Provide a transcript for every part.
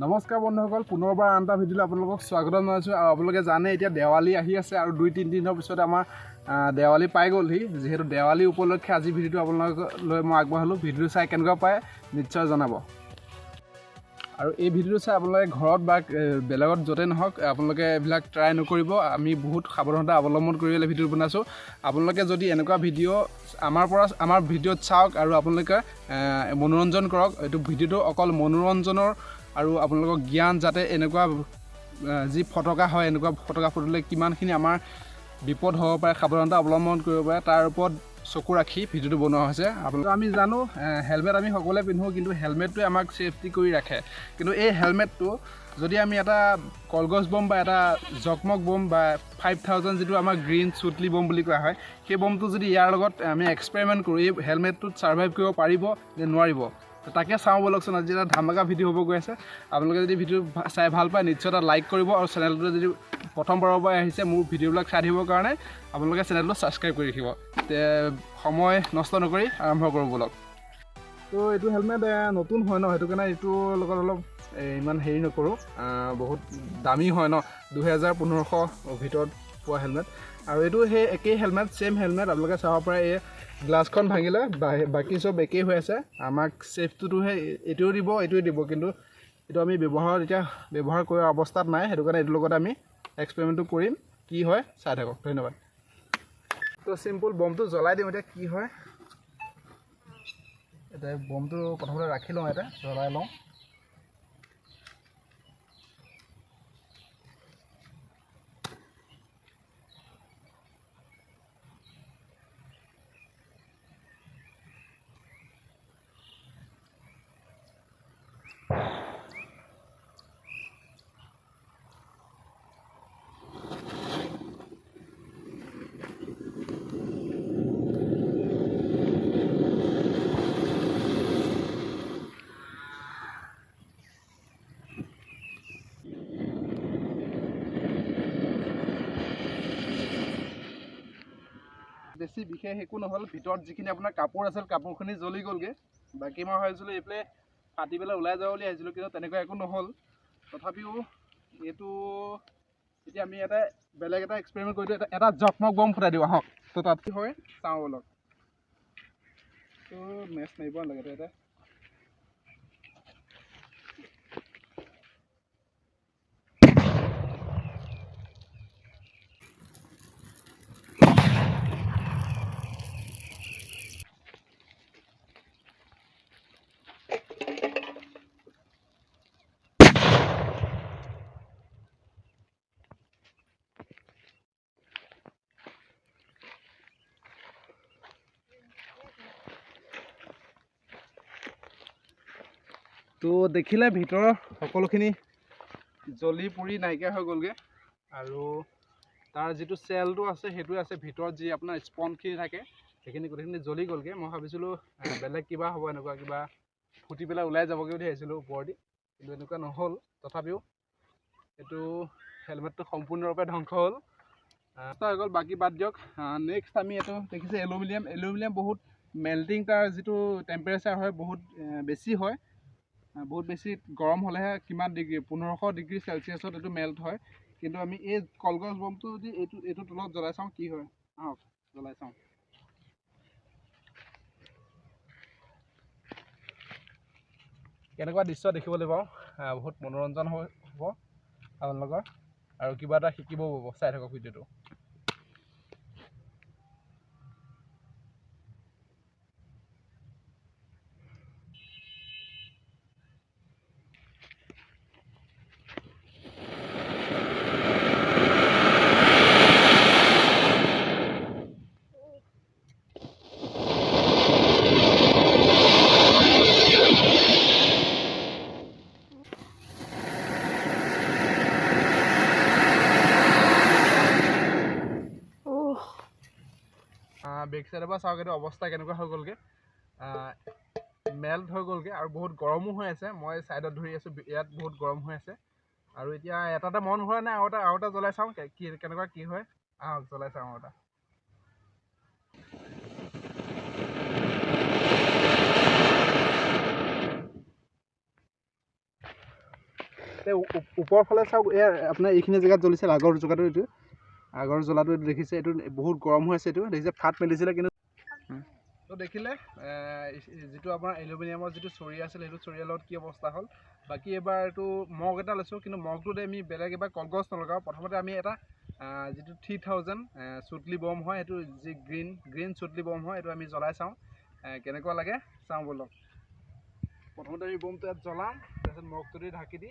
নমস্কাৰ বন্ধুসকল, পুনৰবাৰ আন এটা ভিডিঅ'লৈ আপোনালোকক স্বাগতম জনাইছোঁ। আৰু আপোনালোকে জানে এতিয়া দেৱালী আহি আছে আৰু 2-3 দিনৰ পিছত আমাৰ দেৱালী পাই গ'লহি। যিহেতু দেৱালী উপলক্ষে আজি ভিডিঅ'টো আপোনালোকলৈ মই আগবঢ়ালোঁ। ভিডিঅ'টো চাই কেনেকুৱা পায় নিশ্চয় জনাব। আৰু এই ভিডিঅ'টো চাই আপোনালোকে ঘৰত বা বেলেগত য'তে নহওক আপোনালোকে এইবিলাক ট্ৰাই নকৰিব। আমি বহুত সাৱধানতা অৱলম্বন কৰি ভিডিঅ' বনাইছোঁ। আপোনালোকে যদি এনেকুৱা ভিডিঅ' আমাৰ ভিডিঅ'ত চাওক আৰু আপোনালোকে মনোৰঞ্জন কৰক। এইটো ভিডিঅ'টো অকল মনোৰঞ্জনৰ আৰু আপোনালোকৰ জ্ঞান যাতে এনেকুৱা যি ফটকা হয়, এনেকুৱা ফটকা ফুটিলে কিমানখিনি আমাৰ বিপদ হ'ব পাৰে, সাৱধানতা অৱলম্বন কৰিব পাৰে, তাৰ ওপৰত চকু ৰাখি ভিডিঅ'টো বনোৱা হৈছে। আপোনালোকে আমি জানো হেলমেট আমি সকলোৱে পিন্ধোঁ, কিন্তু হেলমেটটোৱে আমাক ছেফটি কৰি ৰাখে। কিন্তু এই হেলমেটটো যদি আমি এটা কলগছ বম বা এটা জকমক বম বা 5000 যিটো আমাৰ গ্ৰীণ চুটলি বম বুলি কোৱা হয়, সেই বমটো যদি ইয়াৰ লগত আমি এক্সপেৰিমেণ্ট কৰোঁ, এই হেলমেটটোত ছাৰ্ভাইভ কৰিব পাৰিব নে নোৱাৰিব, তাকে চাওঁ বলকচোন। আজি এটা ধামাকা ভিডিঅ' হ'ব গৈ আছে। আপোনালোকে যদি ভিডিঅ' চাই ভাল পায় নিশ্চয় এটা লাইক কৰিব, আৰু চেনেলটো যদি প্ৰথমবাৰৰ পৰা আহিছে মোৰ ভিডিঅ'বিলাক চাই থাকিবৰ কাৰণে আপোনালোকে চেনেলটো ছাবস্ক্ৰাইব কৰি ৰাখিব। সময় নষ্ট নকৰি আৰম্ভ কৰোঁ বলক। তো এইটো হেলমেট নতুন হয় ন, সেইটো কাৰণে এইটোৰ লগত অলপ ইমান হেৰি নকৰোঁ। বহুত দামী হয় ন, 2000-1500 ভিতৰত পোৱা হেলমেট। আৰু এইটো সেই একেই হেলমেট, ছেইম হেলমেট। আপোনালোকে চাব পাৰে এই গ্লাছখন ভাঙিলে, বাকী চব একেই হৈ আছে। আমাক ছেফটিটোহে এইটোও দিব, এইটোৱে দিব, কিন্তু এইটো আমি ব্যৱহাৰ কৰা অৱস্থাত নাই। সেইটো কাৰণে এইটোৰ লগত আমি এক্সপেৰিমেণ্টটো কৰিম, কি হয় চাই থাকক। ধন্যবাদ। তো চিম্পুল বমটো জ্বলাই দিওঁ। এতিয়া কি হয়, এতিয়া বমটো প্ৰথমতে ৰাখি লওঁ, এতিয়া জ্বলাই লওঁ। বেছি বিশেষ একো নহ'ল, ভিতৰত যিখিনি আপোনাৰ কাপোৰ আছিল কাপোৰখিনি জ্বলি গ'লগৈ। বাকী মই ভাবিছিলোঁ এইফালে ফাটি পেলাই ওলাই যাব বুলি ভাবিছিলোঁ, কিন্তু তেনেকুৱা একো নহ'ল। তথাপিও এইটো এতিয়া আমি বেলেগ এটা এক্সপেৰিমেণ্ট কৰি দিওঁ। এটা জকমক বম ফুটাই দিওঁ আহক। তো তাত কি হয় চাওঁ অলপ। তো মেচ মাৰিব নালাগে এতিয়া। তো দেখিলে ভিতৰৰ সকলোখিনি জ্বলি পুৰি নাইকিয়া হৈ গ'লগৈ। আৰু তাৰ যিটো চেলটো আছে সেইটোৱে আছে, ভিতৰত যি আপোনাৰ স্পনখিনি থাকে সেইখিনি গোটেইখিনি জ্বলি গ'লগৈ। মই ভাবিছিলোঁ বেলেগ কিবা হ'ব, এনেকুৱা কিবা ফুটি পেলাই ওলাই যাবগৈ বুলি ভাবিছিলোঁ ওপৰেদি, কিন্তু এনেকুৱা নহ'ল। তথাপিও এইটো হেলমেটটো সম্পূৰ্ণৰূপে ধ্বংস হ'ল। হৈ গ'ল, বাকী বাদ দিয়ক। নেক্সট আমি এইটো দেখিছে এলুমিনিয়াম বহুত মেল্টিং, তাৰ যিটো টেম্পাৰেচাৰ হয় বহুত বেছি হয়। বহুত বেছি গৰম হ'লেহে কিমান ডিগ্ৰী, 1500 ডিগ্ৰী চেলচিয়াছত এইটো মেল্ট হয়। কিন্তু আমি এই কলগছ বমটো যদি এইটো তলত জ্বলাই চাওঁ কি হয়, আহক জ্বলাই চাওঁ। কেনেকুৱা দৃশ্য দেখিবলৈ পাওঁ, বহুত মনোৰঞ্জন হ'ব আপোনালোকৰ, আৰু কিবা এটা শিকিবও পাব। চাই থাকক ভিডিঅ'টো। বেক চাইডৰ পৰা চাওক, এইটো অৱস্থা কেনেকুৱা হৈ গ'লগৈ। মেল্ট হৈ গ'লগৈ আৰু বহুত গৰমো হৈ আছে। মই ছাইডত ধৰি আছোঁ, ইয়াত বহুত গৰম হৈ আছে। আৰু এতিয়া এটা মন ভৰা নাই, আৰু এটা জ্বলাই চাওঁ কেনেকুৱা কি হয়। আহক জ্বলাই চাওঁ আৰু এটা। ওপৰৰ ফালে চাওক আপোনাৰ এইখিনি জেগাত জ্বলিছিল আগৰ জেগাটো এইটো আগৰ জ্বলাটো এইটো দেখিছে এইটো বহুত গৰম হৈ আছে এইটো দেখিছে ফাট মেলিছিলে কিন্তু তো দেখিলে যিটো আপোনাৰ এলুমিনিয়ামৰ যিটো চৰি আছিল সেইটো চৰিয়াৰ লগত কি অৱস্থা হ'ল বাকী এবাৰ এইটো মগ এটা লৈছোঁ কিন্তু মগটোতে আমি বেলেগ এবাৰ কলগছ নলগাওঁ প্ৰথমতে আমি এটা যিটো 3000 চুটলি বম হয় সেইটো যি গ্ৰীণ চুটলি বম হয় এইটো আমি জ্বলাই চাওঁ কেনেকুৱা লাগে চাওঁ বলক প্ৰথমতে আমি বমটো ইয়াত জ্বলাম তাৰপিছত মগটো দি ঢাকি দি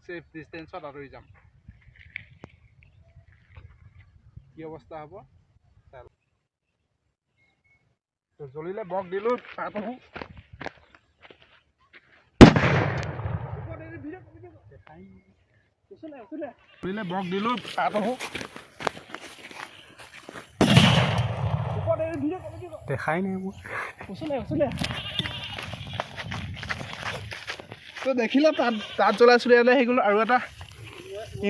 ছেফ ডিষ্টেঞ্চত আঁতৰি যাম কি অৱস্থা হ'ব জ্বলিলে বক দিলোঁ জ্বলিলে বক দিলোঁ দেখাই নাই মোৰ তো দেখিলে তাত জ্বলাইছিলোঁ ইয়ালৈ আহি গ'লোঁ আৰু এটা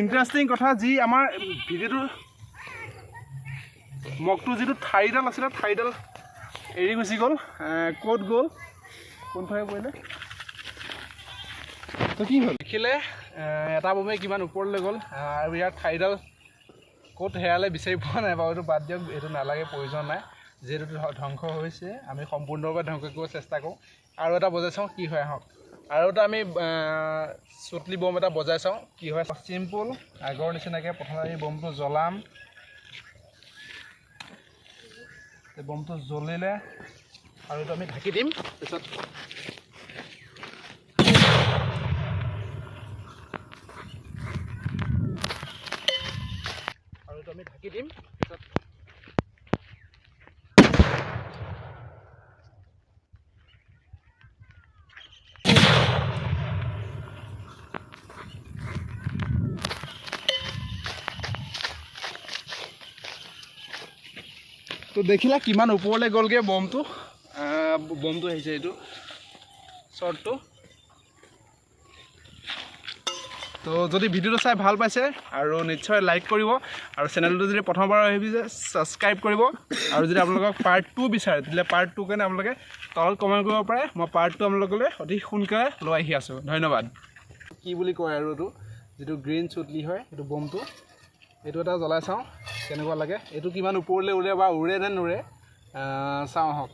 ইণ্টাৰেষ্টিং কথা যি আমাৰ ভিডিঅ'টো মগটো যিটো ঠাৰিডাল আছিলে ঠাৰিডাল এৰি গুচি গ'ল ক'ত গ'ল কোনফালে পৰিলে তো কি হ'ল দেখিলে এটা বমে কিমান ওপৰলৈ গ'ল আৰু ইয়াৰ ঠাৰিডাল ক'ত হেৰালে বিচাৰি পোৱা নাই বাৰু এইটো বাদ দিয়ক এইটো নালাগে প্ৰয়োজন নাই যিহেতু ধ্বংস হৈছে আমি সম্পূৰ্ণৰূপে ধ্বংস কৰিব চেষ্টা কৰোঁ আৰু এটা বজাই চাওঁ কি হয় আহক আৰু এটা আমি চুটলি বম এটা বজাই চাওঁ কি হয় চিম্পুল আগৰ নিচিনাকৈ প্ৰথমে আমি বমটো জ্বলাম বমটো জ্বলিলে আৰু এইটো আমি ঢাকি দিম পিছত আৰু এইটো আমি ঢাকি দিম পিছত তো দেখিলা কিমান ওপৰলৈ গ'লগৈ বমটো আহিছে এইটো শ্বৰ্টটো তো যদি ভিডিঅ'টো চাই ভাল পাইছে আৰু নিশ্চয় লাইক কৰিব আৰু চেনেলটো যদি প্ৰথমবাৰ আহিছে ছাবস্ক্ৰাইব কৰিব আৰু যদি আপোনালোকক পাৰ্ট 2 বিচাৰে তেতিয়াহ'লে পাৰ্ট 2 কাৰণে আপোনালোকে তলত কমেণ্ট কৰিব পাৰে মই পাৰ্ট 2 আপোনালোকলৈ অতি সোনকালে লৈ আহি আছোঁ ধন্যবাদ কি বুলি কয় আৰু এইটো যিটো গ্ৰীণ চুটলি হয় সেইটো বমটো এইটো এটা জ্বলাই চাওঁ কেনেকুৱা লাগে এইটো কিমান ওপৰলৈ উৰে বা উৰে নে নুৰে চাওঁ আহক